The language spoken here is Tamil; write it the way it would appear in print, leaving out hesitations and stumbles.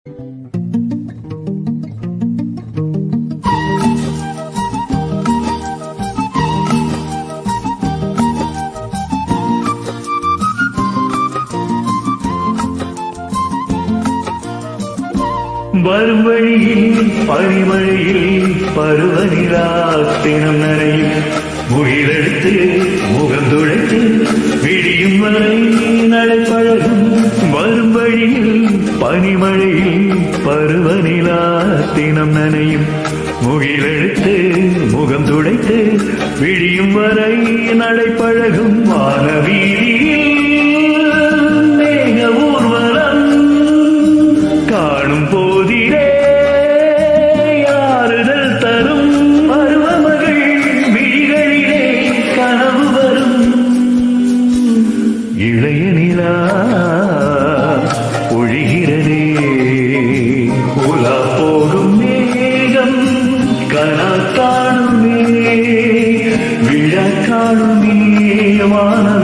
வரும் வழியில் பனிமழையில் பருவநிலாத்தினம் நனையும் முகிலெடுத்து முகந்துழைத்து விடியும் வரை நடைப்பழகும். வரும் வழியில் பனிமழையில் பருவநிலாத்தினம் நனையும் முகிலெடுத்து முகம் துடைத்து விடியும் வரை நடைப்பழகும். வானவீதியில் மேக ஊர்வலம் காணும் போதிலே ஆறுதல் தரும் பருவமகள் விழிகளிலே கனவு வரும். இளைய நிலா பொழிகிறதே உலா போகும் மேகம் கனா காணுமே விழா காணுமே வான